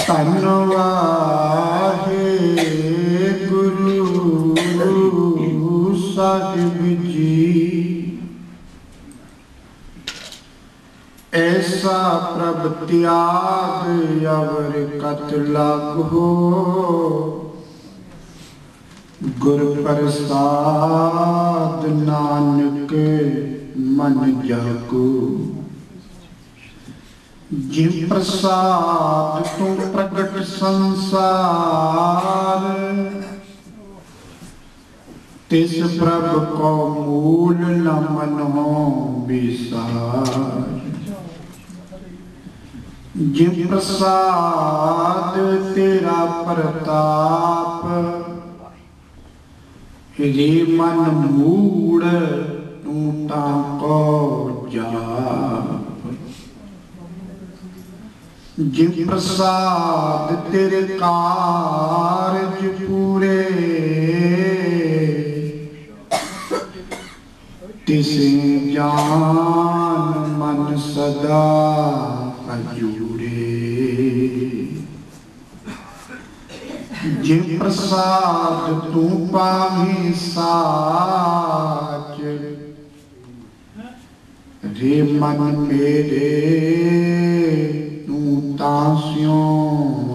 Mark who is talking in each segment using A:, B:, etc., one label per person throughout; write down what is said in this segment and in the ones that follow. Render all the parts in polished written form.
A: गुरु साहिब जी ऐसा प्रभ त्याग अवर कत लागो गुर प्रसाद नानक मन जागो जिन प्रसाद तू प्रगट संसार तिस प्रभ को मूल न मनो विसार जिन प्रसाद तेरा प्रताप रे मन मूड़ तू ताको जाप जिन प्रसाद तेरे कारज पूरे तिसे जान मन सदा हजूरे जिन प्रसाद तू पावी साच रे मन मेरे तू तास्यों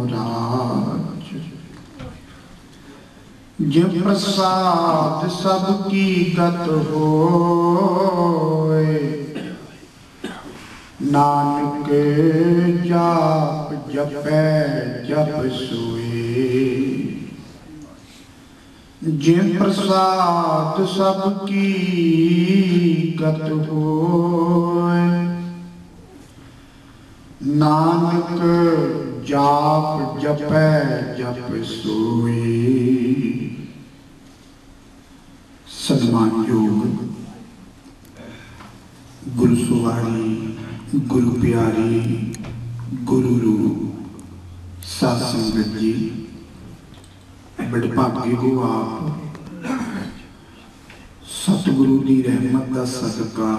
A: राज जिन प्रसाद सबकी गत होए नानक जाप जपै जप सोए जिन प्रसाद सबकी गत होए नानक जाप जपै जप सोए। सन्मानयोग गुरु सुवारी गुरु प्यारी गुरु रूप साध संगत जी बड़े भागे हो आप सतगुरु की रहमत का सदका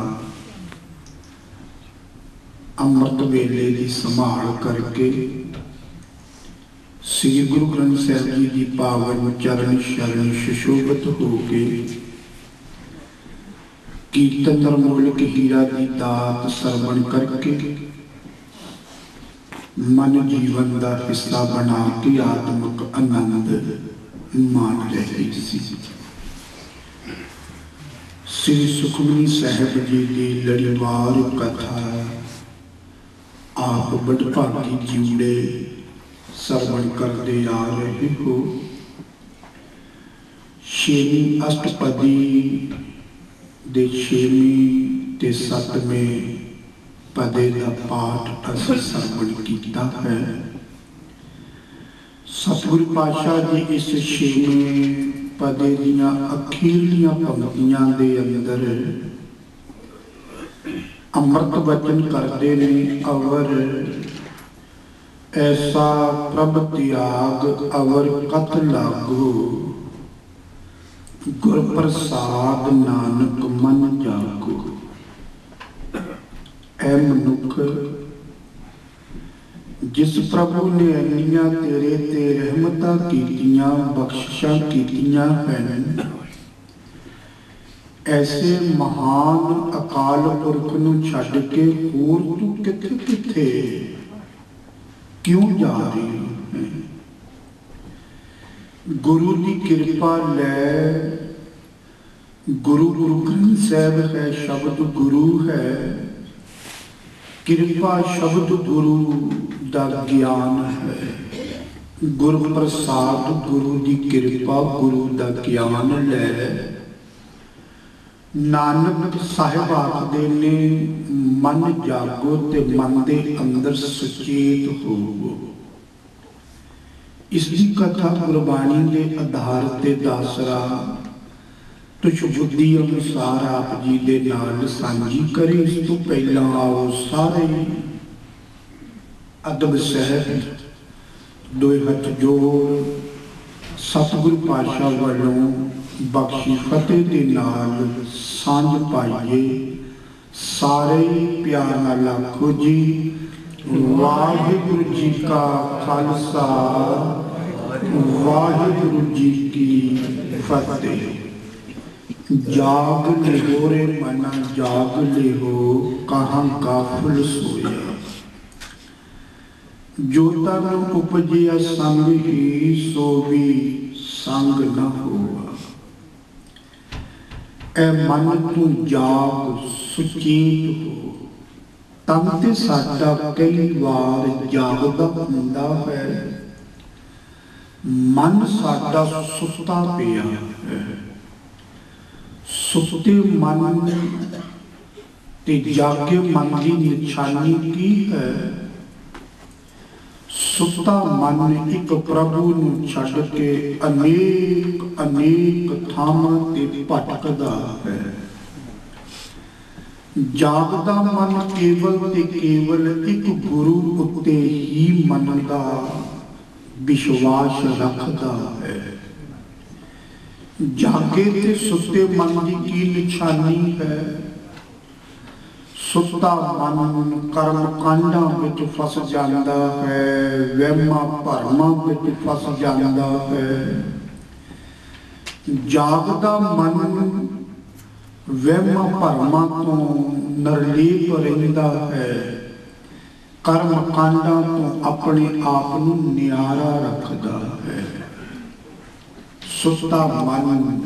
A: अमृत वेले की संभाल करके श्री गुरु ग्रंथ साहिब जी की पावन चरण शरण सुशोभित हो के कीर्तन मूलक हीरा की दात सरवण करके मन जीवन का हिस्सा बना के आत्मक आनंद मान रहे सी। श्री सुखमनी साहिब जी की लड़ीवार कथा आप बड़भागी जीवड़े सरवण करते आ रहे हो। छेवीं अष्टपदी दे छेवीं ते सतवें पदे का पाठ असीं सरवण कीता है। सतगुरु पातशाह जी इस छेवें पदे दियां अखीरलियां पंक्तियां दे अंदर अमृत वचन करते ने अवर ऐसा प्रभ त्याग अवर कत लागो गुर प्रसाद नानक मन जागो। ऐ मनुख जिस प्रभु ने इन्नियां तेरे ते रहमतां कीतियां बख्शिशां कीतियां हैं ऐसे महान अकाल पुरख नूं छड्ड के होर तू किथे किथे क्यों जा रही है। गुरु की कृपा लै गुरु गुरु ग्रंथ साहिब है शब्द गुरु है कृपा शब्द गुरु दा ज्ञान है। गुरु प्रसाद गुरु की कृपा गुरु दा ज्ञान लै नानक साहिब आखदे ने मन जागो ते मन दे अंदर सचेत होवो। इसकी कथा गुरबाणी के आधार ते दासरा तुझ बुद्धि अनुसार आप जी दे नाल सांझी करे। इस तो पहला आओ सारे अदब सहत दोए हथ जोड़ सतगुरु पातशाह वालों बख्शी फतेह दे नाल सांझ पाइए। सारे प्यार नाल आखो जी वाहिगुरु जी का खालसा, वाहिगुरु जी की फतेह। जाग ले हो रे मना जाग ले हो, कहाँ गाफिल सोया। जो तन उपजिया संग ही, सो भी संग न हुआ। ए मन तू जाग सुचेत हो। तन ते साडा कई वार जागदा हुंदा है, मन साडा सुता पिया है। सुते मन ते जागे मन की निशानी की है। सुता मन एक प्रभु नूं छड्ड के अनेक अनेक थावां ते भटकदा है। जागदा मन केवल ते केवल एक गुरु उत्ते ही मन दा विश्वास रखदा है। जागे ते सुते मन की निशानी है। सुता मन कर्म कांडा विच फस जाता है, वहमां भरमां विच फस जाता है। जागदा मन वहमां भरमां तो निर्लेप रहिंदा है। कर्म कांडा तो अपने आप नूं नियारा रखदा है। सुता मन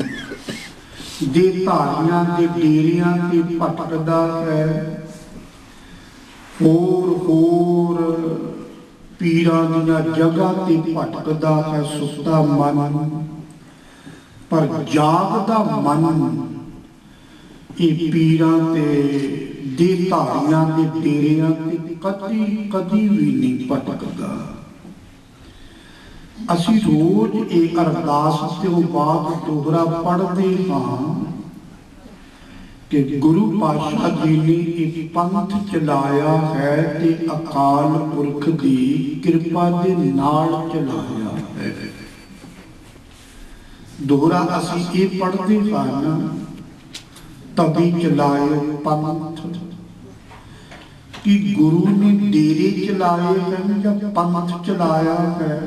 A: दे धारियां दे डेरियां ते भटकदा है। होर पीरां दीयां जगह ते भटकदा है सुता मन। पर जागदा मन ये पीरां ते दे धारियां दे डेरियां ते कदी कदी भी नहीं भटकदा। असी रोज एक अरदास तो बाद दोहरा पढ़ते हाँ कि गुरु पातशाह जी ने एक पंथ चलाया है ते अकाल पुरख की कृपा दे नाल चलाया है। दोहरा असी ये पढ़ते हाँ तभी चलाए पंथ कि गुरु ने डेरे चलाए हैं या पंथ चलाया है।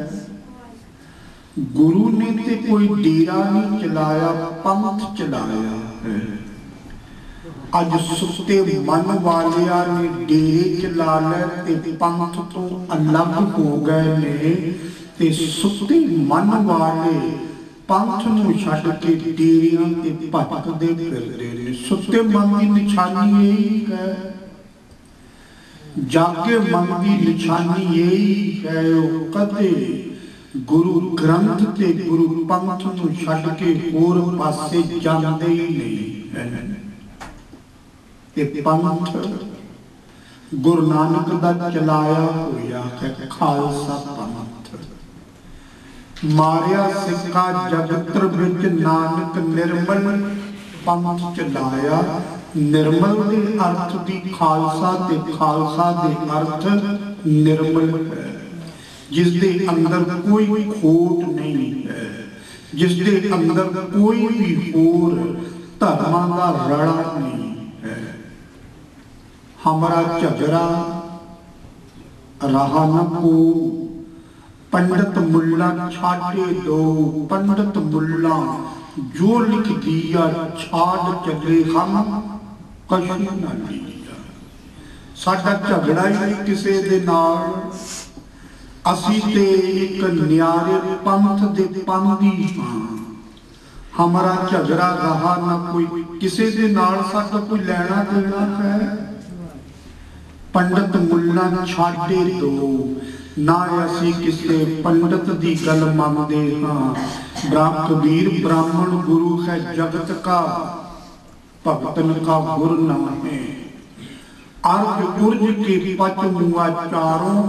A: गुरु ने ते कोई डेरा नहीं चलाया, पंथ चलाया है। अज सुते मन वालिया ने डेरे चला ले ते पंथ तो अलग हो गए ने, ते सुते मन वाले पंथ नूं छड्ड के डेरियां ते भटकदे फिरदे ने। सुते मन की निशानी यही है, जागे मन की निशानी यही है। कदे गुरु ग्रंथ ते गुरु पंथ नूं छड्ड के होर पासे जांदे ही नहीं है। ते पंथ गुरु नानक दा चलाया होया है खालसा पंथ। मारिया सिक्का जगत्र विच नानक निर्मल पंथ चलाया। निर्मल दे अर्थ दी खालसा ते खालसा दे अर्थ निर्मल है, जिसके अंदर कोई खोट नहीं है, जिसके अंदर कोई भी होर धर्मां दा रड़ा नहीं है। हमारा झगड़ा रहा न को, पंडित मुल्ला छाटे दो। पंडित मुल्ला जो लिख दिया छाड़ चले, हम कशू न लिया। साडा झगड़ा ही किसी दे नाल। असी ते एक न्यारे पंथ दे पंथी हां। हमारा झगड़ा रहा ना कोई किसी दे नाल, साडा कोई लेना देना है। पंडित मुल्ला छाटे दो ना, असी किसी पंडित दी गल मनदे हां। कबीर ब्राह्मण गुरु है जगत का, भगतन का गुर ना है। अर्घ उर्ज के पच मुआ चारों,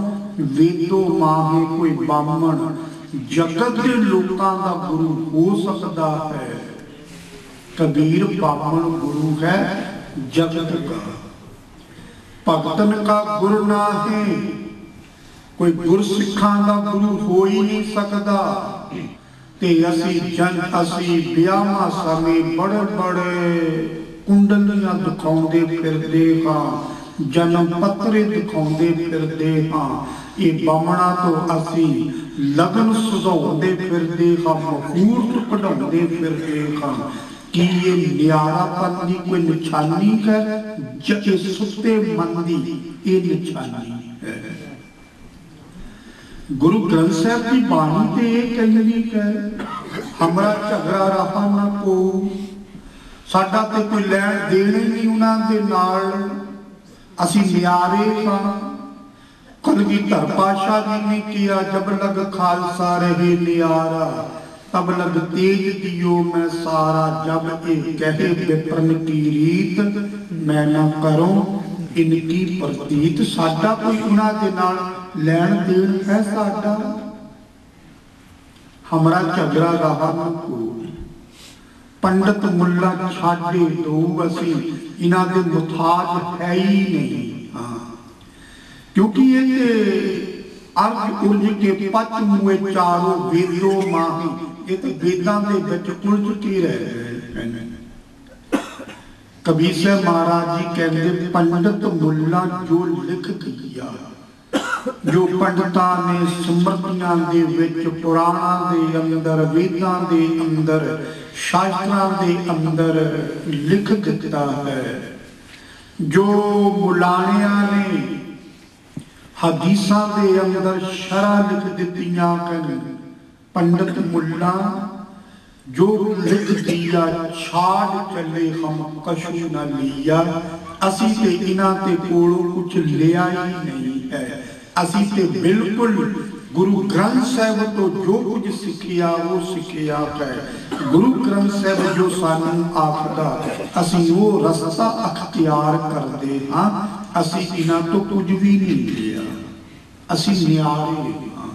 A: वेदो माहे कोई बामण। जगत के लोगों का गुरु हो सकता है। कबीर बामण गुरु है जगत का, भगतन का गुरु ना है। कोई गुरसिखा का गुरु हो ही नहीं सकता। ते असी ब्याहां समय बड़े बड़े कुंडलियां दिखाउंदे फिरदे हां, जन्म पत्रे दिखाउंदे फिरदे हां ये बामणा तो असी लगन सुधाउंदे फिरदे हां मुहूर्त कढाउंदे फिरदे हां कि ये न्यारापन की कोई निशानी है जे सुते मन की ये निशानी है। गुरु ग्रंथ साहब की बाणी ते कहनी है हमारा झगड़ा रहा ना को साडा ते कोई लैण देने नहीं उन्हां दे नाल असी न्यारे हां। कलगीधर पातशाह जी ने किया जब लग खालसा रहे न्यारा तब लग तेज दियो मैं सारा जब ये कहे विप्रन की रीत मैं ना करूं इनकी प्रतीत। साडा कोई उन्हां दे नाल लैण देण है साडा हमारा झगड़ा रहा ना कोई पंडित मुल्ला छाड़े दो असी इन्हां दे मुताज है ही नहीं। हाँ क्योंकि ये अर्थ उलझ के पच मुए चारों वेदों माही ये तो वेदां दे विच उलझ के रह गए। कबीर साहब महाराज जी कहते पंडित मुल्ला जो लिख दिया जो पंडितां ने स्मृतियां दे विच पुराणां दे अंदर वेदां दे अंदर शास्त्रां दे अंदर लिख दिता है जो मुलाणियां ने हदीसां दे अंदर शरह लिख दित्तियां कन पंडित मुल्ला जो लिख दिया छाड़ चले हम कशु न लिया। असी ते इन्हां ते कोलों कुछ लिया ही नहीं है असी ते बिल्कुल गुरु ग्रंथ साहब तो जो कुछ सिखिया वो सिखिया है। गुरु ग्रंथ साहब जो सानू आखदा असी वो रस्ता अख्तियार करते हाँ असी इन्हां तो कुछ भी नहीं लिया असी न्यारे हाँ।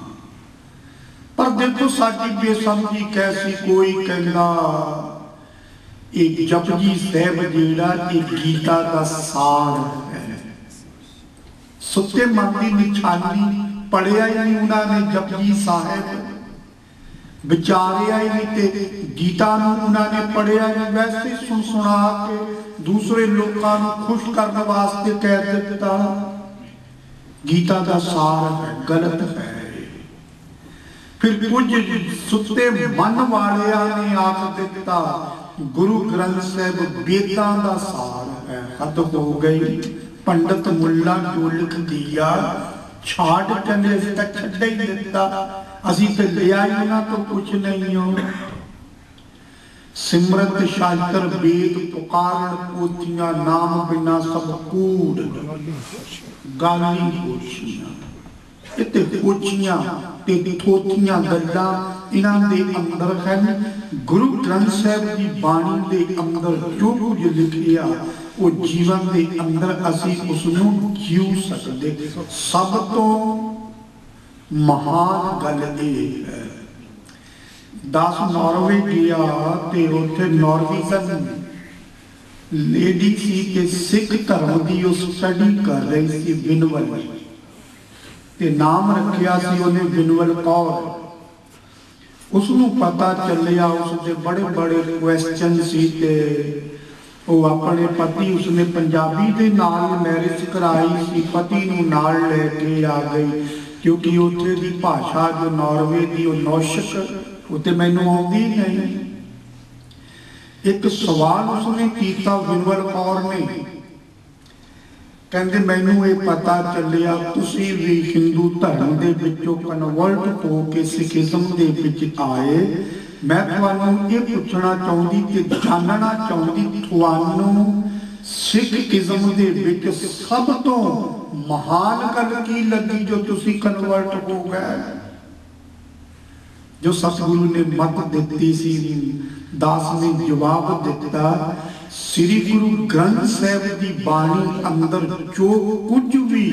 A: पर देखो साडी बेसमझी कैसी कोई कहंदा एक जपजी साहब जेड़ा एक गीता का सार है सुते मन की निशानी पढ़िया ही नहीं उन्होंने जपजी साहिब विचारिया ही नहीं ते गीता उन्होंने पढ़िया नहीं वैसे सुन सुना के दूसरे लोगों को खुश करने वास्ते कह दिता गीता का सार है गलत है। फिर कुछ सुते मन वाले ने आख दिता गुरु ग्रंथ साहब वेदां का सार है। हद हो गई पंडित मुल्ला जो लिख दिया छाड़ चले तक छड्डे ही दिता असी ते लिया ही ना तो कुछ नहीं हो। सिमरत शास्त्र वेद पुकार पोथियां नाम बिना सब कूड़ गाली पोछियां इते पोछियां ते थोथियां गल्लां इन्हां दे अंदर हैं। गुरु ग्रंथ साहब की बाणी दे अंदर जो कुछ लिखिया वो जीवन के अंदर असी उसनू जीव सकते। सब तो महान गल ये है दास नॉर्वे गया ते उत्थे नॉर्वेजन लेडी सी ते सिख धर्म की स्टडी कर रही सी विनवल ते नाम रखिया सी उन्हें विनवल कौर। उसनू पता चलिया उसके बड़े बड़े क्वेश्चन सी ते वो अपने पति उसने पंजाबी के नाल मैरिज कराई सी पति नूं नाल लेके आ गई क्योंकि उत्थे दी भाषा जो नॉर्वे दी नौशक उत्ते मैनूं आउंदी नहीं। एक सवाल उसने कीता विनवल कौर ने कहंदे मैनूं ये पता चलिया तुसीं भी हिंदू धर्म दे विचों कन्वर्ट हो के सिखिज्म दे विच आए मैं तुहानूं ये पूछना चाहुंदी कि जानना चाहुंदी तुहानूं सिखिज्म दे विच सब तो महान गल की लगी जो तुसीं कन्वर्ट हो गए। जो सतगुरु ने मत दी सी दास ने जवाब दिता श्री गुरु ग्रंथ साहब की बाणी अंदर जो कुछ भी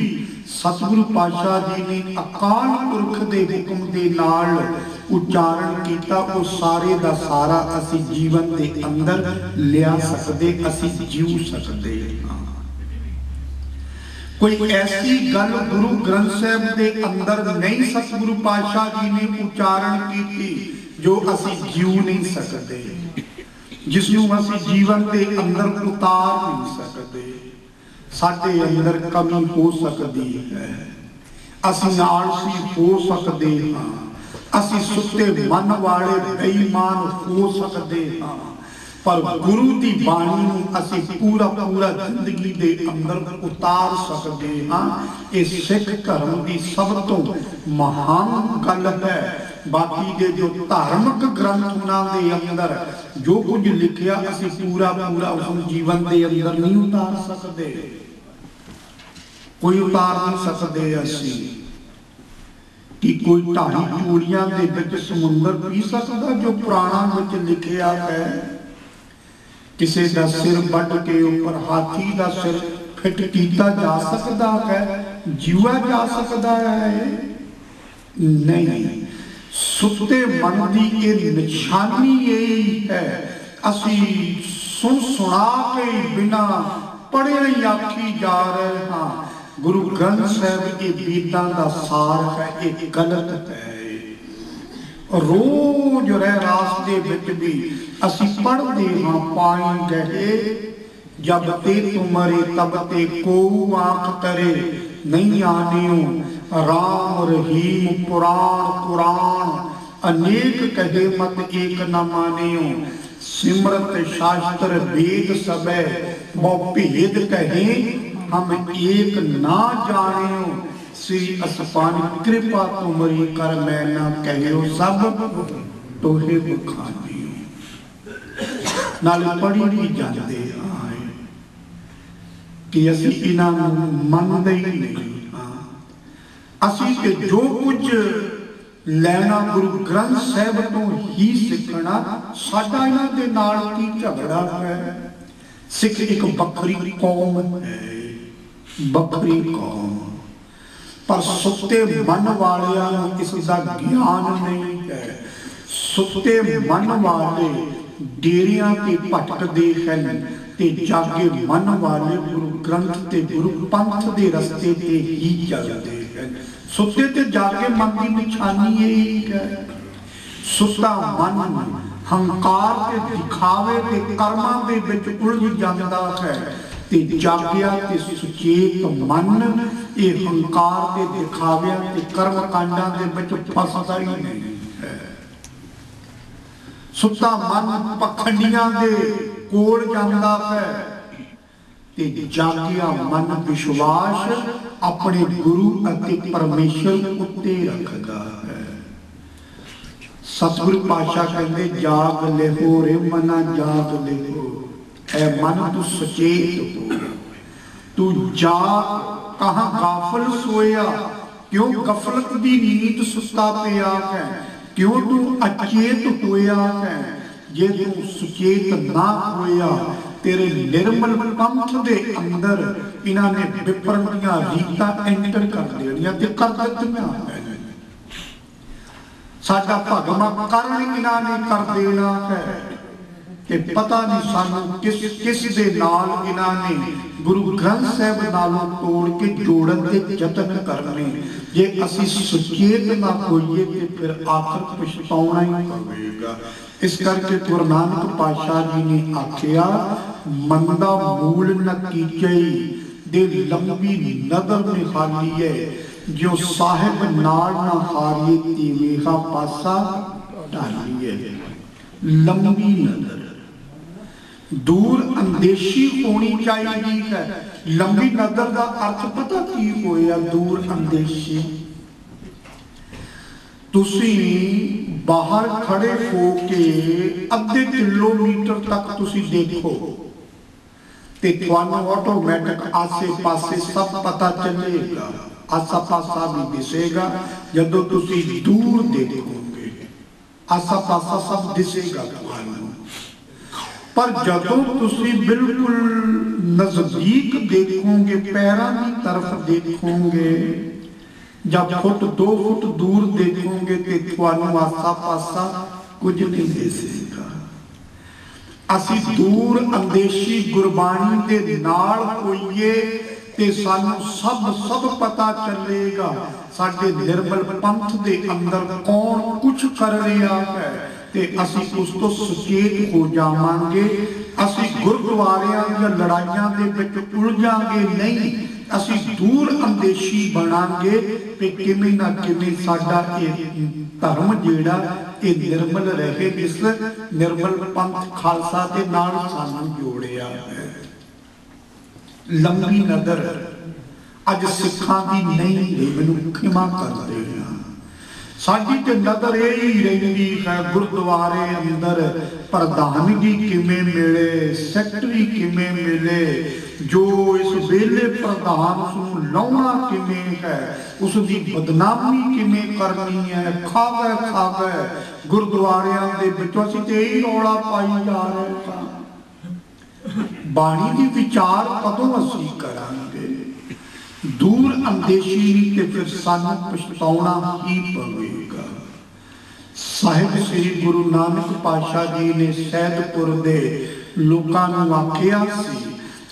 A: सतगुरु पातशाह जी ने अकाल पुरख के हुक्म के नाल उच्चारण किया वो सारे दा सारा असी जीवन के अंदर लिया सकते असी जीव सकते। कोई ऐसी गल गुरु ग्रंथ साहब के अंदर नहीं सतगुरु पातशाह जी ने उच्चारण की जो असी जीव नहीं सकते जिसनों असी जीवन के अंदर उतार नहीं सकते। साडे अंदर कमी हो सकती है, असीं आलसी हो सकते हाँ, असीं सुते मन वाले बेईमान हो सकते हाँ, पर गुरु की बाणी नूं असीं पूरा पूरा जिंदगी दे अंदर उतार सकते हाँ। ये सिख धर्म की सब तो महान गल है। बाकी दे जो धार्मिक ग्रंथ उन्हां दे अंदर जो कुछ लिखिया असीं पूरा पूरा उस जीवन के अंदर नहीं उतार सकते, कोई उतार नहीं सकते असीं कि कोई ढाई चूड़ियां दे विच समुंदर पी सकदा जो पुराणा विच लिखिया है। किसी का सिर वढ के ऊपर हाथी का सिर फिट किया जा सकता है, जीवा जा सकता है? नहीं। सुते मन की ये निशानी यही है, असी सुन सुना के बिना पढ़े ही आखी जा रहे हाँ। गुरु ग्रंथ साहब के वेदां का सार है, ये गलत है। रोज रह रास्ते विच भी असी पढ़ते हाँ, पाई गए जब ते तुमरे तब ते को आंख करे, नहीं आनियो राम रहीम पुराण कुरान, अनेक कहे मत एक न मानियो, सिमरत शास्त्र वेद सबे बहु भेद कहे हम एक ना जानियो, श्री असपान कृपा तुमरी कर मैं ना कहियो, सब तोहे बखानियो। नाले पढ़ी भी जाते आए कि असी इन्हां नूं मनदे ही नहीं हाँ। असी ते जो कुछ लैना गुरु ग्रंथ साहब तो ही सीखना, साडा इन्हां दे नाल की झगड़ा है। सिख एक बखरी कौम है, बखरी कौम, पर सुते मन वालियां नूं इसदा ज्ञान नहीं है। सुते मन वाले डेरियां ते भटकदे हन ते जागे मन वाले गुरु ग्रंथ ते गुरु पंथ दे रस्ते ते ही चलदे हन। सुते ते जागे मन की निशानी यही है। सुता मन हंकार ते दिखावे ते कर्मां दे विच उलझ जांदा है, ते जागिया ते सुचेत मन ये हंकार ते दिखाविया ते कर्म कांडां दे विच फसदा ही नहीं है। सुता मन पखंडियां दे कोल जांदा है, ते जागिया मन विश्वास अपने गुरु अते परमेश्वर उत्ते रखदा है। सतगुरु पातशाह कहंदे जाग लेहो रे मना जाग लेहो, ऐ मन तू सचेत हो, तू जाग कहाँ गाफल सोया, क्यों गफलत दी नींद सुता पिया है, क्यों तू अचेत होया है। जे तू सुचेत ना होया, तेरे निर्मल पंथ दे अंदर इन्हां ने विपरण दीआं रीतां एंटर कर देणियां ते कर दित्तियां है। साडा भगवा करण इन्हां ने कर देना है कि पता नहीं सानू किस दे नाल इन्हां ने गुरु ग्रंथ साहब नालों तोड़ के जोड़न के यतन करने। जे असी सुचेत ना होइए तो फिर आखिर पछताउणा ही पवेगा। इस करके गुरु नानक पातशाह जी ने आखिया, मंदा मूल न कीचई दे लंबी नदर निहालीए, जो साहिब नाल न हारिए तीवेहा पासा ढालीए। लंबी नदर, दूर अंदेशी होनी चाहिए है। लंबी नजर का अर्थ पता की होया? दूर अंदेशी। तुसी बाहर खड़े हो के अद्धे किलोमीटर तक तुसी देखो ते तुहानू ऑटोमैटिक आसे पासे सब पता चलेगा, आसा पासा भी दिसेगा। जदों तुसी दूर देखोगे आसा पासा सब दिसेगा तुहानू, पर जदों तुसी बिल्कुल नजदीक देखोगे, पैरों की तरफ देखोगे, जब फुट 2 फुट दूर देखोगे तो तुहानू आसा पासा कुछ नहीं दिसेगा। असी दूर अंदेशी गुरबाणी दे नाल होइए ते सानू सब पता चलेगा। साडे निर्मल पंथ दे अंदर कौन कुछ कर रहा है ते असी उस तो सुचेत हो जावांगे। ਅਸੀਂ ਗੁਰਦੁਆਰਿਆਂ ਦੀਆਂ ਲੜਾਈਆਂ ਦੇ ਵਿੱਚ ਉਲਝਾਂਗੇ ਨਹੀਂ, ਅਸੀਂ ਦੂਰ ਅੰਦੇਸ਼ੀ ਬਣਾਂਗੇ ਕਿ ਕਿਵੇਂ ਨਾ ਕਿਵੇਂ ਸਾਡਾ ਇਹ ਧਰਮ ਜਿਹੜਾ ਇਹ ਨਿਰਮਲ ਰਹੇ। ਇਸ ਨਿਰਮਲ ਪੰਥ ਖਾਲਸਾ ਦੇ ਨਾਲ ਸਾਨੂੰ ਜੋੜਿਆ ਹੈ। ਲੰਬੀ ਨਜ਼ਰ ਅੱਜ ਸਿੱਖਾਂ ਦੀ ਨਹੀਂ ਰਹੀ, ਮੈਨੂੰ ਖਿਮਾ ਕਰਦੇ ਹਾਂ। ਸਾਡੀ ਤੇ ਨਜ਼ਰ ਇਹ ਹੀ ਰਹਿੰਦੀ ਹੈ ਗੁਰਦੁਆਰੇ ਅੰਦਰ ਪ੍ਰਧਾਨਗੀ ਕਿਵੇਂ ਮਿਲੇ, ਸੈਕਟਰੀ ਕਿਵੇਂ ਮਿਲੇ, ਜੋ ਇਸ ਵੇਲੇ ਪ੍ਰਧਾਨ ਨੂੰ ਲਾਉਣਾ ਕਿਵੇਂ ਹੈ, ਉਸ ਦੀ ਬਦਨਾਮੀ ਕਿਵੇਂ ਕਰਨੀ ਹੈ, ਖਾਵੇ ਗੁਰਦੁਆਰਿਆਂ ਦੇ ਵਿੱਚੋਂ ਅਸੀਂ ਤੇ ਇਹੀ ਰੌਲਾ ਪਾਈ ਜਾ ਰਹੇ ਹਾਂ। ਬਾਣੀ ਦੀ ਵਿਚਾਰ ਕਦੋਂ ਅਸੀਂ ਕਰਾਂਗੇ? ਦੂਰ ਅੰਦੇਸ਼ੀ ਤੇ ਫਿਰ ਸਾਨੂੰ ਪਛਤਾਉਣਾ ਹੀ ਪਵੇਗਾ। ਸਾਹਿਬ ਸ੍ਰੀ ਗੁਰੂ ਨਾਨਕ ਪਾਤਸ਼ਾਹ ਜੀ ਨੇ ਸੈਦਪੁਰ ਦੇ ਲੋਕਾਂ ਨੂੰ ਆਖਿਆ ਸੀ,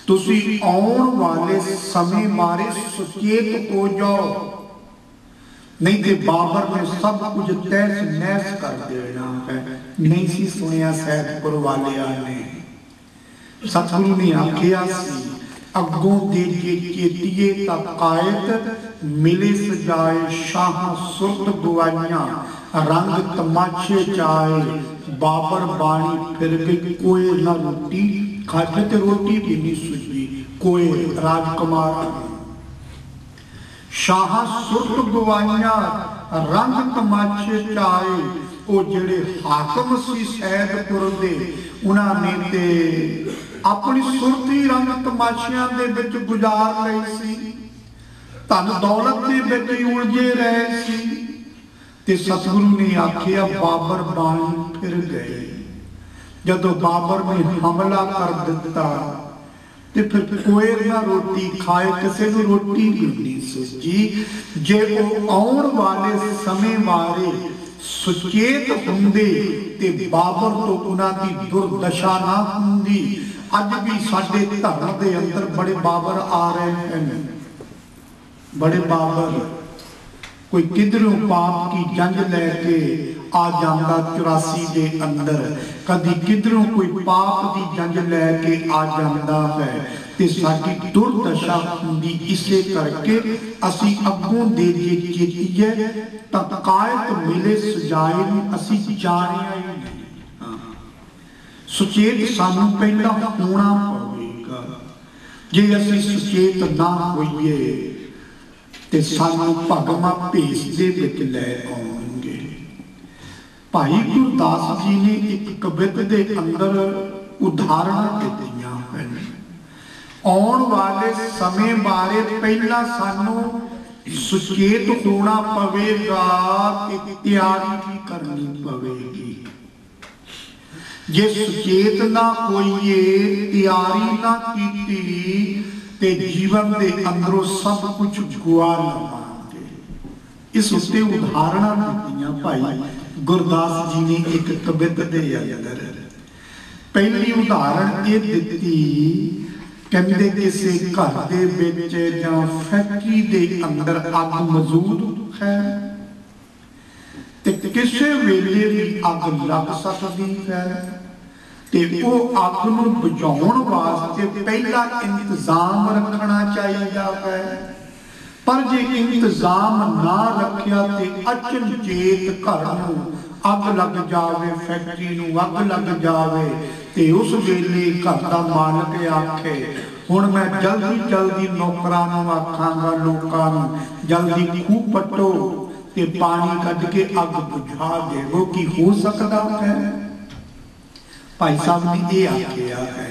A: ਤੁਸੀਂ ਆਉਣ ਵਾਲੇ ਸਮੇਂ ਬਾਰੇ ਸੁਚੇਤ ਹੋ ਜਾਓ, ਨਹੀਂ ਤੇ ਬਾਬਰ ਨੇ ਸਭ ਕੁਝ ਤਹਿਸ ਨਹਿਸ ਕਰ ਦੇਣਾ ਹੈ। ਨਹੀਂ ਸੀ ਸੁਣਿਆ ਸੈਦਪੁਰ ਵਾਲਿਆਂ ਨੇ। ਸਤਿਗੁਰੂ ਨੇ ਆਖਿਆ ਸੀ, ਅੱਗੋਂ ਦੇ ਜੇ ਚੇਤੀਏ ਤਾਂ ਕਾਇਤ ਮਿਲੇ ਸਜਾਏ, ਸ਼ਾਹ ਸੁਰਤ ਗੁਆਈਆਂ ਰੰਗ ਤਮਾਸ਼ੇ ਚਾਏ, ਬਾਬਰ ਬਾਣੀ ਫਿਰ ਗਈ ਕੋਏ ਨਾ ਰੋਟੀ ਖਾਤੇ ਤੇ ਰੋਟੀ ਵੀ ਨਹੀਂ ਸੁਝੀ ਕੋਏ ਰਾਜਕੁਮਾਰ। ਸ਼ਾਹ ਸੁਰਤ ਗੁਆਈਆਂ ਰੰਗ ਤਮਾਸ਼ੇ ਚਾਏ, ਉਹ ਜਿਹੜੇ ਹਾਕਮ ਸੀ ਸੈਦਪੁਰ ਦੇ, ਉਹਨਾਂ ਨੇ ਤੇ ਆਪਣੀ ਸੁਰਤੀ ਰੰਗ ਤਮਾਸ਼ਿਆਂ ਦੇ ਵਿੱਚ ਗੁਜ਼ਾਰ ਲਈ ਸੀ, ਧਨ ਦੌਲਤ ਦੇ ਵਿੱਚ ਹੀ ਉਲਝੇ ਰਹੇ ਸੀ। ਤੇ ਸਤਿਗੁਰੂ ਨੇ ਆਖਿਆ ਬਾਬਰ ਬਾਣੀ ਫਿਰ ਗਏ। ਜਦੋਂ ਬਾਬਰ ਨੇ ਹਮਲਾ ਕਰ ਦਿੱਤਾ ਤੇ ਫਿਰ ਕੋਈ ਨਾ ਰੋਟੀ ਖਾਏ, ਕਿਸੇ ਨੂੰ ਰੋਟੀ ਵੀ ਨਹੀਂ ਸੁੱਜੀ। ਜੇ ਉਹ ਆਉਣ ਵਾਲੇ ਸਮੇਂ ਬਾਰੇ ਸੁਚੇਤ ਹੁੰਦੇ ਤੇ ਬਾਬਰ ਤੋਂ ਉਹਨਾਂ ਦੀ ਦੁਰਦਸ਼ਾ ਨਾ ਹੁੰਦੀ। ਅੱਜ ਵੀ ਸਾਡੇ ਧਰਮ ਦੇ ਅੰਦਰ ਬੜੇ ਬਾਬਰ ਆ ਰਹੇ ਹਨ, ਬੜੇ ਬਾਬਰ। ਕੋਈ ਕਿਧਰੋਂ ਪਾਪ ਕੀ ਜੰਜ ਲੈ ਕੇ ਆ ਜਾਂਦਾ 84 ਦੇ ਅੰਦਰ, ਕਦੀ ਕਿਧਰੋਂ ਕੋਈ ਪਾਪ ਦੀ ਜੰਜ ਲੈ ਕੇ ਆ ਜਾਂਦਾ ਹੈ। ਤੇ ਸਾਡੀ ਦੁਰਦਸ਼ਾ ਹੁੰਦੀ ਇਸੇ ਕਰਕੇ ਅਸੀਂ ਅੱਗੋਂ ਦੇ ਜੇ ਚੇਤੀਏ ਤਾਂ ਕਾਇਤ ਮਿਲੇ ਸਜਾਏ ਨੂੰ ਅਸੀਂ ਜਾਣਿਆ ਹੀ ਨਹੀਂ। ਸੁਚੇਤ ਸਾਨੂੰ ਪਹਿਲਾਂ ਹੋਣਾ ਪਵੇਗਾ। ਜੇ ਅਸੀਂ ਸੁਚੇਤ ਨਾ ਹੋਈਏ ਤੇ ਸਾਨੂੰ ਭਗਵਾਂ ਭੇਸ ਦੇ ਵਿੱਚ ਲੈ ਆਉਣਗੇ। ਭਾਈ ਗੁਰਦਾਸ ਜੀ ਨੇ ਇੱਕ ਕਵਿਤ ਦੇ ਅੰਦਰ ਉਦਾਹਰਨਾਂ ਦਿੱਤੀਆਂ ਹਨ। ਆਉਣ ਵਾਲੇ ਸਮੇਂ ਬਾਰੇ ਪਹਿਲਾਂ ਸਾਨੂੰ ਸੁਚੇਤ ਹੋਣਾ ਪਵੇਗਾ ਤੇ ਤਿਆਰੀ ਵੀ ਕਰਨੀ ਪਵੇਗੀ। ਜੇ ਸੁਚੇਤ ਨਾ ਹੋਈਏ, ਤਿਆਰੀ ਨਾ ਕੀਤੀ ਤੇ ਜੀਵਨ ਦੇ ਅੰਦਰੋਂ ਸਭ ਕੁਝ ਗੁਆ ਲਵਾਂਗੇ। ਇਸ ਉੱਤੇ ਉਦਾਹਰਨਾਂ ਦਿੱਤੀਆਂ ਭਾਈ ਗੁਰਦਾਸ ਜੀ ਨੇ ਇੱਕ ਕਵਿਤ ਦੇ ਅੰਦਰ। ਪਹਿਲੀ ਉਦਾਹਰਣ ਇਹ ਦਿੱਤੀ, ਕਹਿੰਦੇ ਕਿਸੇ ਘਰ ਦੇ ਵਿੱਚ ਜਾਂ ਫੈਕਟਰੀ ਦੇ ਅੰਦਰ ਅੱਗ ਮੌਜੂਦ ਹੈ ਤੇ ਕਿਸੇ ਵੇਲੇ ਵੀ ਅੱਗ ਲੱਗ ਸਕਦੀ ਹੈ ਤੇ ਉਹ ਅੱਗ ਨੂੰ ਬੁਝਾਉਣ ਵਾਸਤੇ ਪਹਿਲਾਂ ਇੰਤਜ਼ਾਮ ਰੱਖਣਾ ਚਾਹੀਦਾ ਹੈ। ਪਰ ਜੇ ਇੰਤਜ਼ਾਮ ਨਾ ਰੱਖਿਆ ਤੇ ਅਚਨਚੇਤ ਘਰ ਨੂੰ ਅੱਗ ਲੱਗ ਜਾਵੇ, ਫੈਕਟਰੀ ਨੂੰ ਅੱਗ ਲੱਗ ਜਾਵੇ ਤੇ ਉਸ ਵੇਲੇ ਘਰ ਦਾ ਮਾਲਕ ਆਖੇ ਹੁਣ ਮੈਂ ਜਲਦੀ ਨੌਕਰਾਂ ਨੂੰ ਆਖਾਂਗਾ, ਲੋਕਾਂ ਨੂੰ ਜਲਦੀ ਖੂਹ ਪੱਟੋ ਤੇ ਪਾਣੀ ਕੱਢ ਕੇ ਅੱਗ ਬੁਝਾ ਦੇਵੋ। ਕੀ ਹੋ ਸਕਦਾ ਹੈ? ਭਾਈ ਸਾਹਿਬ ਨੇ ਇਹ ਆਖਿਆ ਹੈ,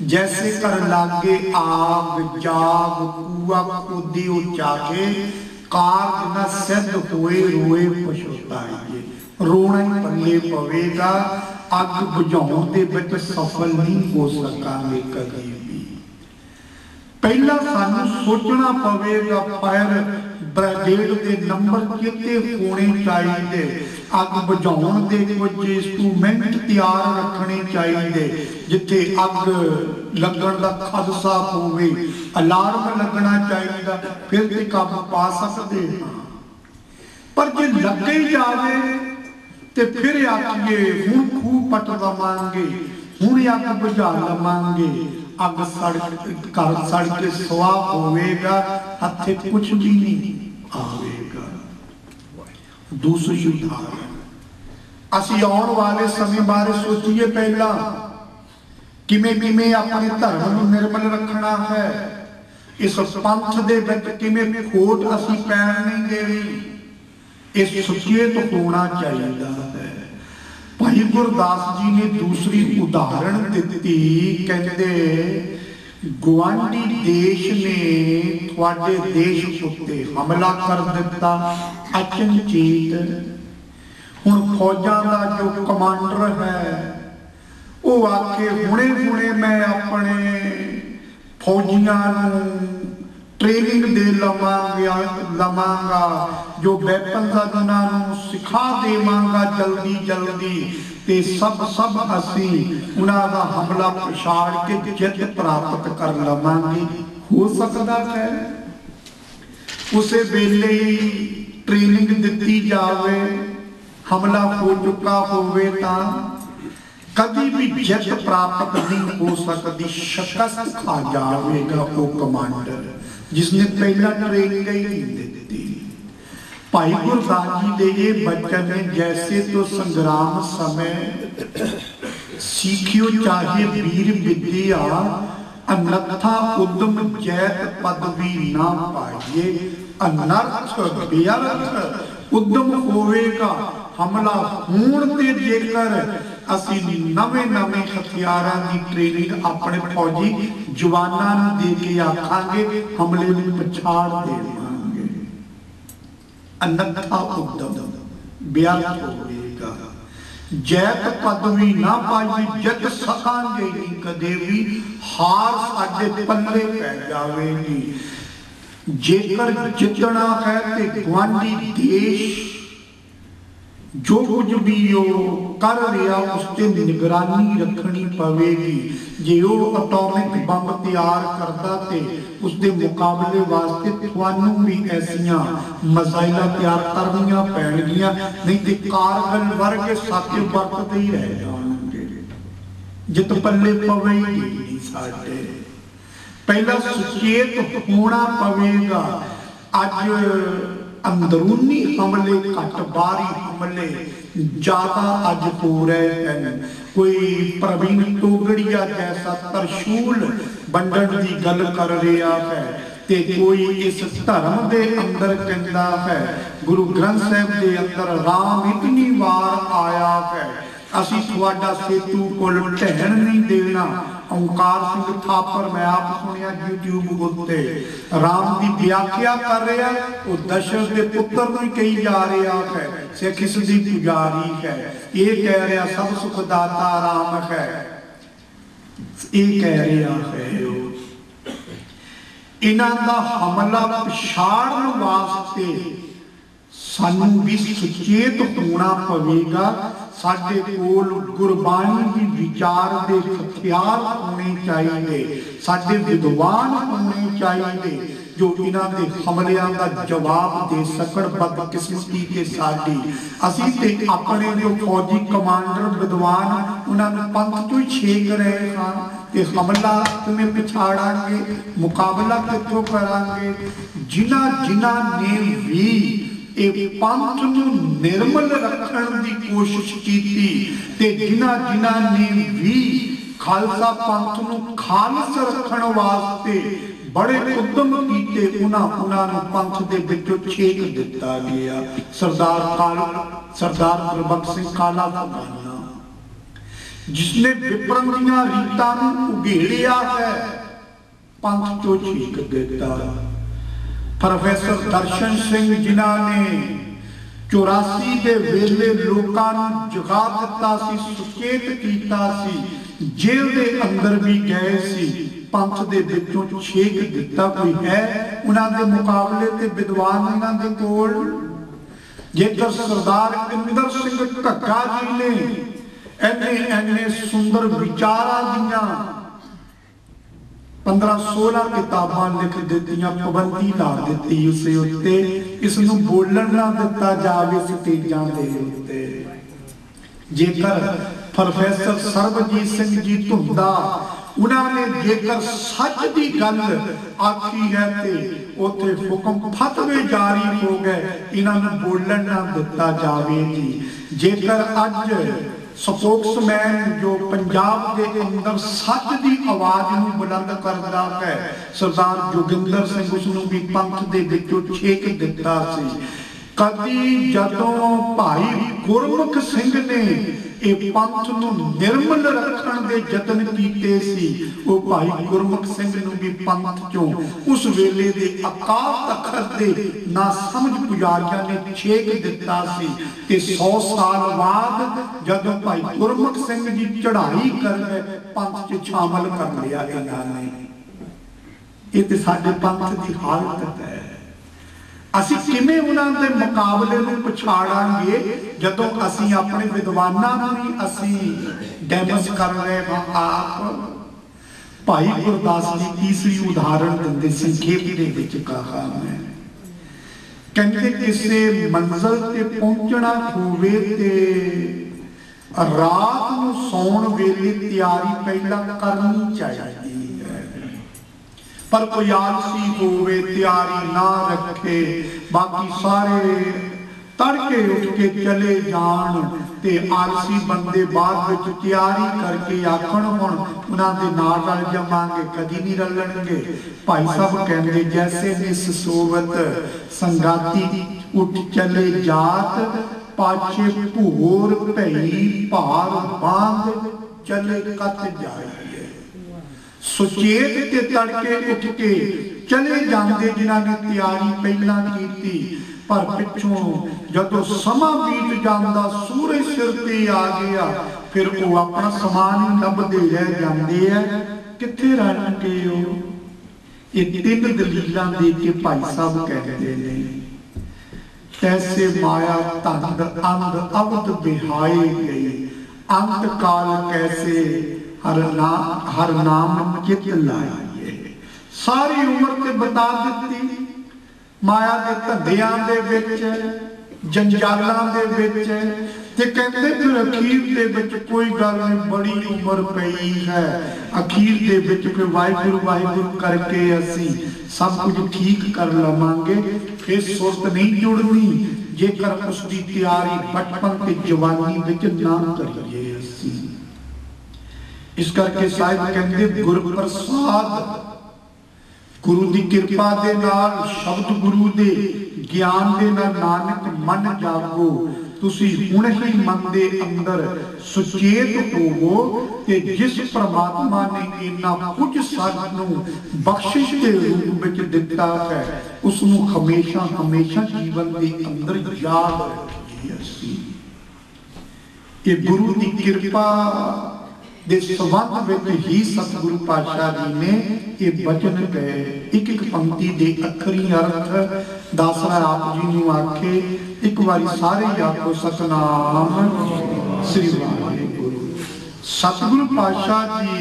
A: ਜੈਸੇ ਕਰ ਲਾਗੇ ਆਗ ਜਾਗ ਕੂਆ ਕੋਦੀ ਉਚਾ ਕੇ, ਕਾਰਜ ਨਾ ਸਿੱਧ ਹੋਏ ਰੋਏ ਪਛਤਾਈਏ। ਰੋਣਾ ਹੀ ਪੱਲੇ ਪਵੇਗਾ, ਅੱਗ ਬੁਝਾਉਣ ਦੇ ਵਿੱਚ ਸਫਲ ਨਹੀਂ ਹੋ ਸਕਾਂਗੇ ਕਦੀ ਵੀ। ਪਹਿਲਾਂ ਸਾਨੂੰ ਸੋਚਣਾ ਪਵੇਗਾ ਫਾਇਰ ਬ੍ਰਿਗੇਡ ਦੇ ਨੰਬਰ ਕਿਤੇ ਹੋਣੇ ਚਾਹੀਦੇ, ਅੱਗ ਬੁਝਾਉਣ ਦੇ ਕੁਝ ਇੰਸਟਰੂਮੈਂਟ ਤਿਆਰ ਰੱਖਣੇ ਚਾਹੀਦੇ, ਜਿੱਥੇ ਅੱਗ ਲੱਗਣ ਦਾ ਖਦਸ਼ਾ ਹੋਵੇ ਅਲਾਰਮ ਲੱਗਣਾ ਚਾਹੀਦਾ, ਫਿਰ ਤੇ ਕਾਬੂ ਪਾ ਸਕਦੇ ਹਾਂ। ਪਰ ਜੇ ਲੱਗੇ ਜਾਵੇ ਤੇ ਫਿਰ ਆਖੀਏ ਹੁਣ ਖੂਹ ਪੱਟ ਦਵਾਂਗੇ, हुण अग बुझा लवांगे, अग सड़ घर सड़ के सुआह होवेगा, हथे कुछ भी नहीं आवेगा। दूसरी उदाहरण, असीं आउण वाले समय बारे सोचीए पहला, किवें किवें अपने धर्म नूं निर्मल रखना है, इस पंथ दे विच किवें खोट असीं पैण नहीं देनी, इस सुचेत होना चाहिए है। भाई गुरदास जी ने दूसरी उदाहरण दी, कहते गुआंढी देश ने तुहाडे देश उत्ते हमला कर दिता अचनचेत। हुण फौजां दा जो कमांडर है वो आके हुणे हुणे मैं अपने फौजियां नूं ट्रेनिंग दे लवांगा, जो वैपन का उन्होंने सिखा देवांगा जल्दी जल्दी, ते सब असी उन्होंने हमला पछाड़ के जित प्राप्त कर लवांगे। हो सकता है उस वेले ही ट्रेनिंग दी जाए, हमला हो चुका होवे तां कभी भी जित प्राप्त नहीं हो सकती, शिकस्त खा जाएगा वो कमांडर जिसने पहला ट्रेनिंग ही नहीं दी। भाई गुरदास जी दे ये बचन ने, जैसे तो संग्राम समय सीखियो चाहे वीर विद्या, अन्यथा उद्यम जैत पदवी ना पाइए। अनर्थ व्यर्थ उद्यम होवेगा, हमला होण ते जेकर असी नवे नवे हथियारां की ट्रेनिंग अपने फौजी जवानां नूं दे के आखांगे, हमले नूं पछाड़ देवांगे, अन्यथा उद्यम व्यर्थ होवेगा। जैत पदवी ना पाई, जित सकांगे नहीं कदे भी, हार साडे पल्ले पै जावेगी। जेकर जितना है ते गुआंढी देश जो कुछ भी वो कर रहा उसते निगरानी रखनी पवेगी। जे वो एटॉमिक बम तैयार करता ते उसके मुकाबले वास्ते तुहानू भी ऐसियां मिसाइलां तैयार करनियां पैणगियां, नहीं तो कारगिल वर्गे साथे वरतते ही रह जाणगे, जित पल्ले पवेगी नहीं साडे। पहला सुचेत होना पवेगा। अज अंदरूनी हमले घट, बाहरी हमले ज्यादा अज हो रहे हैं। कोई प्रवीण तोगड़िया जैसा तरशूल बंडण की गल कर रहा है, ते कोई इस धर्म के अंदर कहता है, गुरु ग्रंथ साहिब के अंदर राम इतनी बार आया है, असी तुहाडा सेतु पुल ढहण नहीं देना। ओंकार सिंह थापर मैं आप सुनिया यूट्यूब उत्ते राम की व्याख्या कर रहा, वो दशरथ के पुत्र को कही जा रहा है, सिख इसकी पुजारी है, ये कह रहा सब सुखदाता राम है, ये कह रहा है। इन्हां दा हमला पछाड़न वास्ते सानू भी सुचेत होना पवेगा। साडे कोल गुरबाणी की विचार दे हथियार होने चाहिए, साडे विद्वान होने चाहिए जो इन्हां दे हमलियां दा जवाब दे सकण। बदकिस्मती ते साडी असीं ते अपने जो फौजी कमांडर विद्वान उन्हां नूं पंथ चों छेक रहे हां, ते हमला किवें पिछाड़ांगे, मुकाबला कित्थों करांगे। जिन्हां ने भी पंथ नूं निर्मल रखण दी कोशिश कीती, ते जिन्हां ने भी खालसा पंथ नूं खालस रखण वास्ते बड़े उद्यम कीते, उन्हां नूं पंथ दे विचों छेक दिता गया। सरदार गुरबख्श सिंह काला फगाना जिसने विप्रन दीआं रीतां नूं उघेड़िया है, पंथ चों छेक दिता। प्रोफेसर दर्शन सिंह जिन्हां ने 84 के वेले लोकां नूं जगा दिता सी, सुचेत कीता सी, जेल दे अंदर भी गए सी, पंथ दे विचों छेक दिता। कोई है उन्हां दे मुकाबले ते विद्वान इन्हां दे कोल? जेकर सरदार इंदर सिंह ढक्का जी ने एने सुंदर विचारां दीआं 15-16 किताबां लिख दित्तियां, पाबंदी ला दित्ती उसे उत्ते, इसनूं बोलण ना दिता जावे स्टेजां दे उत्ते। जेकर प्रोफैसर सरबजीत सिंह जी धुंदा उन्होंने जेकर सच की गल आखी है तो उत्थे हुक्म फतवे जारी हो गए, इन्होंने बोलन ना दिता जावे जी। जेकर अज स्पोक्समैन जो पंजाब के अंदर सच की आवाज नूं बुलंद करता है, सरदार जोगिंदर सिंह उसनूं भी पंथ दे विचों छेक दिता सी। कदी जदों भाई गुरमुख सिंह ने ये पंथ नूं निर्मल रखण दे यतन कीते सी, वो भाई गुरमुख सिंह नूं भी पंथ चों उस वेले दे अकाल तखत दे ना समझ पुजारियां ने छेक दिता सी। ते 100 साल बाद जदों भाई गुरमुख सिंह जी चढ़ाई कर गए, पंथ च शामिल कर लिया इन्होंने। ये ते साडे पंथ की हालत है। असी किवें उन्हां दे मुकाबले नूं पछाड़ांगे जदों असी अपने विद्वानां नूं भी असी डैमेज कर रहे हां। आप भाई गुरदास जी तीसरी उदाहरण दिंदे संखेप दे विच कहा मैं, कहंदे किसे मंजिल ते पहुंचना होवे ते रात नूं सौण वेले तैयारी पहला करनी चाहिए, पर कोई आलसी होवे तैयारी ना रखे, बाकी सारे तड़के उठ के चले जान ते आलसी बंदे बाद विच तैयारी करके आखण हुण उन्हां दे नाल रल जावांगे, कदी नहीं रलणगे। भाई साहब कहंदे जैसे निस सोवत संगाती उठ चले जात, पाछे भूर भई भार बांध चले कत जाए। सुचेत ते तड़के उठ के चले जाते जिन्हों ने तैयारी पहला की, पर पिछों जदों समा बीत जाता सूरज सिर ते आ गया, फिर वो अपना समान ही लभदे रह जाते हैं, कित्थे रहणगे हो। ये 3 दलीलां दे के भाई साहब कहते हैं, तैसे माया तंद अंध अवध बिहाए गई, अंत काल कैसे हर नाम चित लाइए। सारी उम्र ते बता दी माया के धंधियां दे विच, जंजालां दे विच, ते कहंदे फिर अखीर दे विच कोई गल नहीं, बड़ी उम्र पई है, अखीर दे विच कोई वाहिगुरू वाहिगुरू करके असी सब कुछ ठीक कर लवांगे। फिर सुरत नहीं जुड़नी जेकर उसकी तैयारी बचपन ते जवानी विच ना करिए असी। इस करके साहिब कहते गुरु प्रसाद, गुरु की कृपा दे नाल, शब्द गुरु दे ज्ञान दे नाल नानक मन जागो, तुसी हुण ही मन दे अंदर सुचेत होवो ते जिस परमात्मा ने इन्ना कुछ सानू बख्शिश के रूप विच दिता है, उसनू हमेशा हमेशा जीवन के अंदर याद रखिए असी। ये गुरु की कृपा दे संबंध में ही सतगुरु पातशाह जी ने ये वचन कहे। एक एक पंक्ति दे अखरी अर्थ दासरा आप जी नूं आखे, एक बारी सारे आखो सतनाम श्री वाहिगुरू। सतगुरु पातशाह जी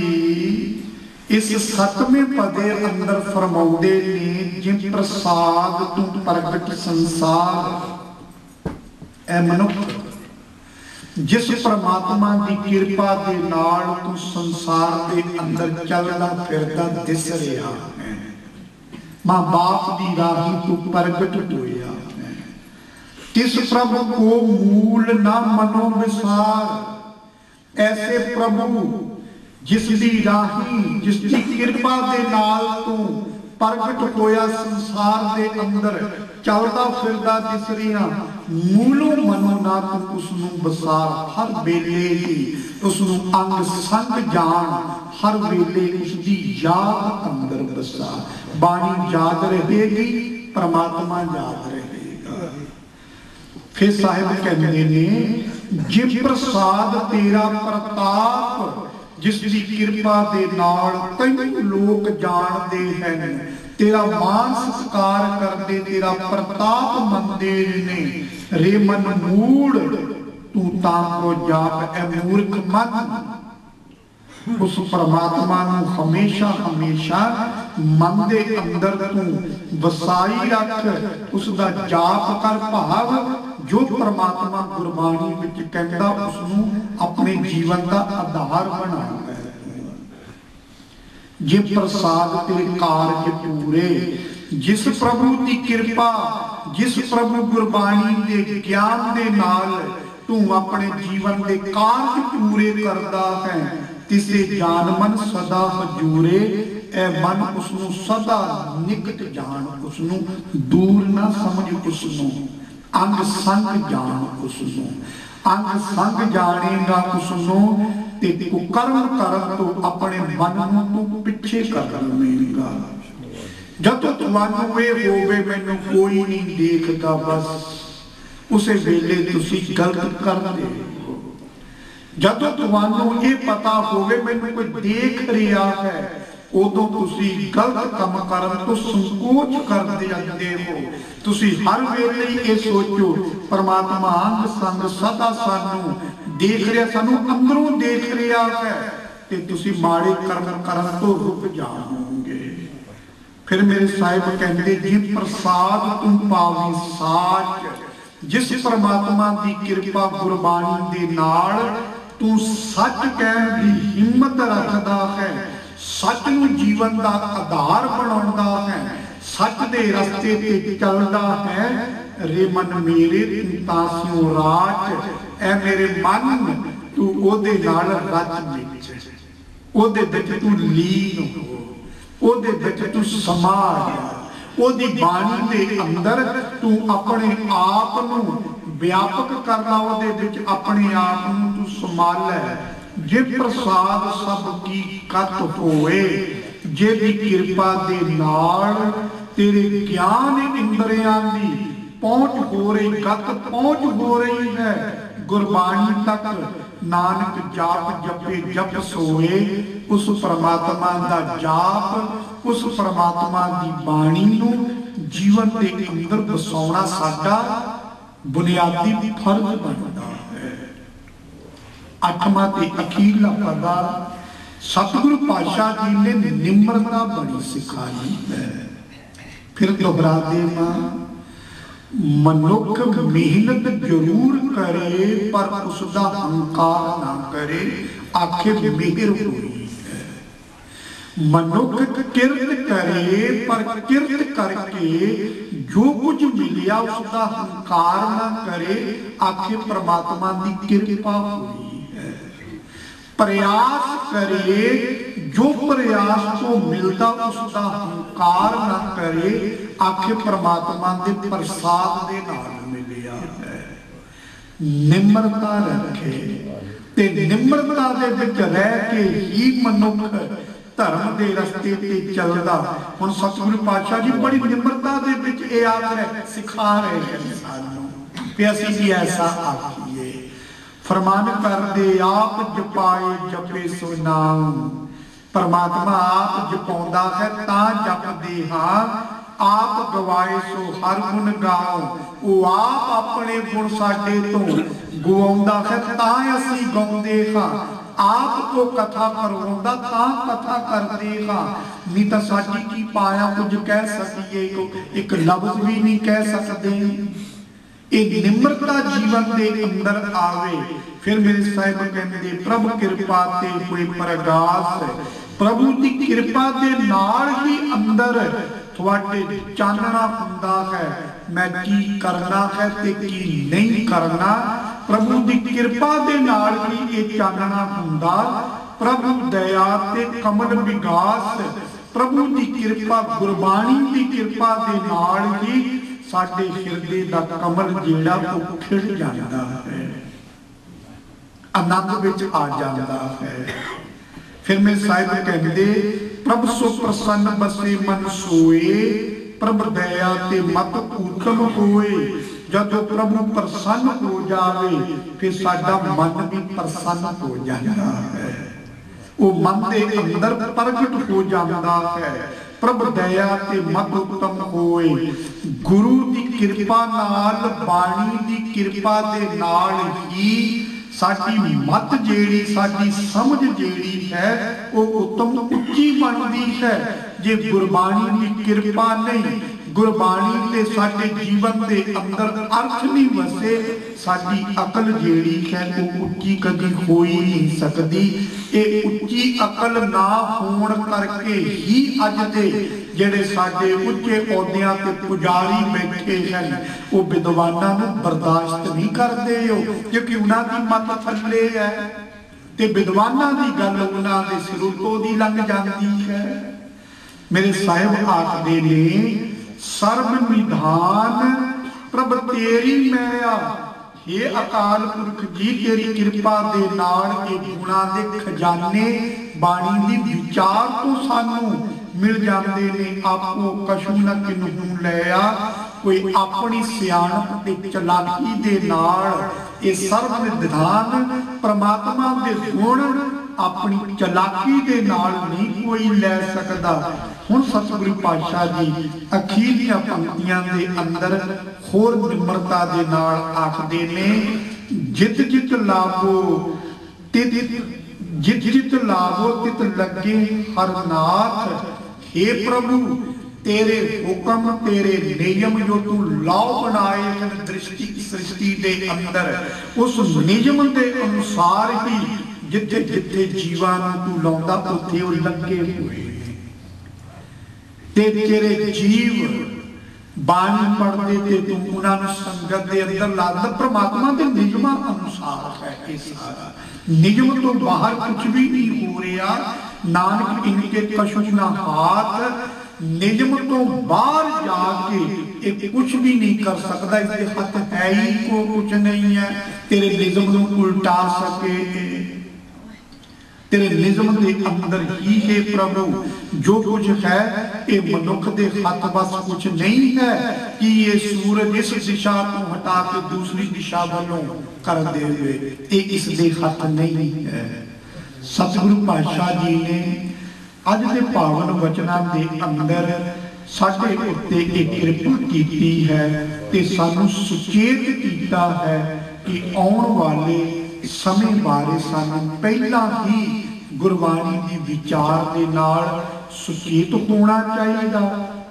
A: इस 7वें पदे अंदर फरमाउंदे ने, जिन प्रसाद तू प्रगट संसार ए मनुख, जिस परमात्मा की कृपा के नाल तू संसार के अंदर चलदा फिरदा दिस रहा है, मां बाप की राही तू प्रगट होया है। तिस प्रभु को मूल ना मनो विसार, ऐसे प्रभु जिसकी राही जिसकी कृपा के नाल तू प्रगट होया संसार के अंदर चलदा फिरदा दिस रहा, मूलों मनो ना तू उसनू बसार, हर वेले ही उसनू अंग संग जान, हर वेले उसकी याद अंदर बसा। बाणी याद रहेगी, परमात्मा याद रहेगा। फिर साहिब कहते ने, जे प्रसाद तेरा प्रताप, जिसकी कृपा दे नाल तैनू लोग जानते हैं, तेरा मान सत्कार करते, तेरा प्रताप मनते ने, रे मन मूड़ तू ताको जाप ए मूर्ख मन। उस परमात्मा नू हमेशा हमेशा मन दे अंदर तू वसाई रख, उसका जाप कर भाव जो परमात्मा गुरबाणी विच कहता उसनूं अपने जीवन का आधार बनाना है। जे प्रसाद ते कारज पूरे, जिस प्रभु की कृपा, जिस प्रभु गुरबाणी के ज्ञान दे नाल तू अपने जीवन के कारज पूरे करता है, तिसे जान मन सदा हजूरे। ए मन उसनूं सदा निकट जान, उसनूं दूर ना समझ, उसनूं अंग संग जान, उसनूं अंग संग जानेगा उसनूं ते कुकर्म करन तो अपने मन नूं तू पिछे कर लवेगा। जदों तुहानूं ये होवे मैनूं कोई नहीं देखदा, बस उसे वेले तुसीं गलत करदे हो। जदों तुहानूं ये पता होवे मैनूं कोई देख रहा है, उदों तुसीं गलत काम करन तो संकोच करदे जांदे हो। तुसीं हर वेले ये सोचो परमात्मा अंग संग सदा सानूं देख रहा, सानूं अंदरों देख रहा है, ते तुसीं माड़े कर्म करन तो रुक जाओगे। फिर मेरे साहिब कहते जी प्रसाद तुम पावी साच, जिस परमात्मा की कृपा गुरबाणी दे नाल तू सच कहण दी हिम्मत रखदा है, सच नूं जीवन का आधार बनाउंदा है, सच दे रस्ते ते चलदा है। रे मन मेरे तू तासियों राज, ऐ मेरे मन तू ओदे नाल रच विच, ओदे विच तू लीन हो, ओदे विच तू समा जा, ओदी बाणी दे अंदर तू अपने आप नूं व्यापक करना, ओदे विच अपने आप नूं तू संभालै। जे प्रसाद सब की कत होए, जे दी कृपा दे नाल तेरे ज्ञान इंद्रियां दी पहुंच हो रही, गत पहुंच हो रही है गुरबाणी तक। नानक जाप जपे जप सोए, उस परमात्मा दा जाप, उस परमात्मा दी बाणी नूं जीवन के अंदर बसाउणा साडा बुनियादी फर्ज बनदा है। अठवां ते अखीरला पदा सतगुरु पातशाह जी ने निम्रता बड़ी सिखाई है। फिर दोहरा देना, मनुख मेहनत जरूर करे पर उसका अहंकार ना करे, आखे मेहर हुई है। मनुख किरत करे पर किरत करके जो कुछ मिलिया उसका अहंकार ना करे, आखे परमात्मा की कृपा हुई है। प्रयास करे, जो प्रयास को मिलता उसका अहंकार ना करे, आखे परमात्मा के प्रसाद दे नाल मिलिया है। निम्रता रखे ते निम्रता दे विच रह के ही मनुख धर्म के रस्ते ते चलदा। हुण सतगुरु पातशाह जी बड़ी निम्रता दे विच ये आख रहे, सिखा रहे हैं सानूं कि असीं भी ऐसा आखीए। फरमान कर दे आप जपाए जपे सो नाम, परमात्मा आप जपाउंदा है तां जपदे हां, आप गवाए सो हर गुण गाओ। वो आप अपने गुण साडे तो गवाउंदा है तां असीं गाउंदे हां, आप को कथा करवाउंदा तां कथा करदे हां। नहीं तां साडी की पाया कुछ कह सकीए, एक लफ्ज भी नहीं कह सकदे। एक निम्रता जीवन के अंदर आवे। फिर मेरे साहिब कहते प्रभु कृपा ते कोई प्रगास, प्रभु की कृपा के नाल ही अंदर थोड़े चानना हुंदा है, मैं की करना है ते की नहीं करना। प्रभु की कृपा के नाल ही ये चानना हुंदा। प्रभु दया ते कमल विगास, प्रभु की कृपा गुरबाणी की कृपा के नाल ही साडे हिरदे दा कमल जिहड़ा वो खिड़ जाता है, आनंद विच आ जाता है। फिर मेरे साहिब कहते प्रभु सो प्रसन्न बसे मन सोए, प्रभु दया ते मत उत्तम होए। जदों प्रभु प्रसन्न हो जावे फिर साडा मन भी प्रसन्न हो जाता है, वो मन के अंदर प्रगट हो जाता है। प्रभु दया ते मत उत्तम होए, गुरु की कृपा नाल, बाणी की कृपा दे नाल ही साडी मत जेड़ी, साडी समझ जेड़ी है वो उत्तम उच्ची बनती है। जे गुरबाणी की कृपा नहीं, गुरबाणी ते साडे जीवन के अंदर अर्थ नहीं वसे, साडी अकल जेड़ी है वो उच्ची कदी हो ही नहीं सकती। ये उच्ची अकल ना होण करके ही अज दे जेड़े साडे उच्चे औहदियां ते पुजारी बैठे हैं वो विद्वानां नूं बर्दाश्त नहीं करते हो, क्योंकि उन्हां दी मत थल्ले है ते विद्वानां दी गल उन्हां दे सिरों तो दी लंघ जाती है। मेरे साहिब आखदे ने सर्व निधान प्रभ तेरी मैया, हे अकाल पुरख जी तेरी कृपा दे नाल ये गुणां दे खजाने बाणी दी विचार तो सानू मिल जाते ने। आपो कशु न किन्हू लैया, कोई अपनी सियाणप ते चलाकी दे नाल ये सर्व निधान परमात्मा दे गुण अपनी चलाकी दे नाल नहीं कोई लै सकदा। हुण सतगुरु पातशाह जी अखीरलियां पंक्तियां दे अंदर होर निम्रता दे नाल आखदे ने, जित जित लाभो तित जित जित लाभो तित लगे हर नाथ। हे प्रभु तेरे हुक्म तेरे नियम जो तू लौ बनाए हैं दृष्टि सृष्टि दे अंदर, उस नियम दे अनुसार ही जिथे जिथे जीवां नूं तू लाउंदा उत्थे वो लगे हुए ते तेरे जीव बाणी पढ़ते ते तू उन्होंने संगत के अंदर लादा। परमात्मा के नियमां अनुसार है ये सारा, नियम तो बाहर कुछ भी नहीं हो रहा। नानक इनके कशु ना हाथ, नियम तो बाहर जाके ये कुछ भी नहीं कर सकता। इसके हाथ है ही को कुछ नहीं है तेरे नियम को उल्टा सके। तेरे निज़म के अंदर ही है प्रभु जो कुछ है ये मनुख के हाथ बस कुछ नहीं है कि ये सूरज इस दिशा को हटा के दूसरी दिशा वालों कर दे, ये इसके हाथ नहीं है। सतगुरु पातशाह जी ने अज के पावन वचनां के अंदर साडे उत्ते एक कृपा की है ते सानू सुचेत किया है कि आउण वाले समय बारे सानू पहला ही गुरबाणी की विचार के नाल सुचेत होना चाहिए,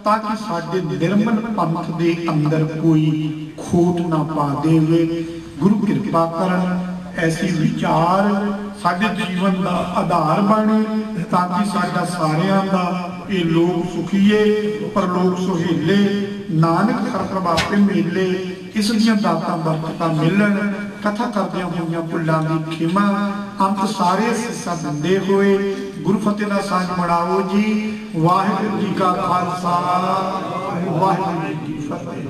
A: ताकि साडे निर्मल पंथ के अंदर कोई खोट ना पा देवे। गुरु कृपा करन ऐसी विचार साडे जीवन का आधार बने, ताकि साडा सारियां दा ये लोग सुखीए परलोक सुहेले, नानक हर प्रभाते मेले, इस दियां दातां बरकतां मिलन। कथा करदियां होइयां भुल्लां दी खिमा, अंत सारे सिसा दिंदे होए गुरु फतेह दा सांझ मनाओ जी। वाहिगुरू जी का खालसा, वाहिगुरू जी की फतेह।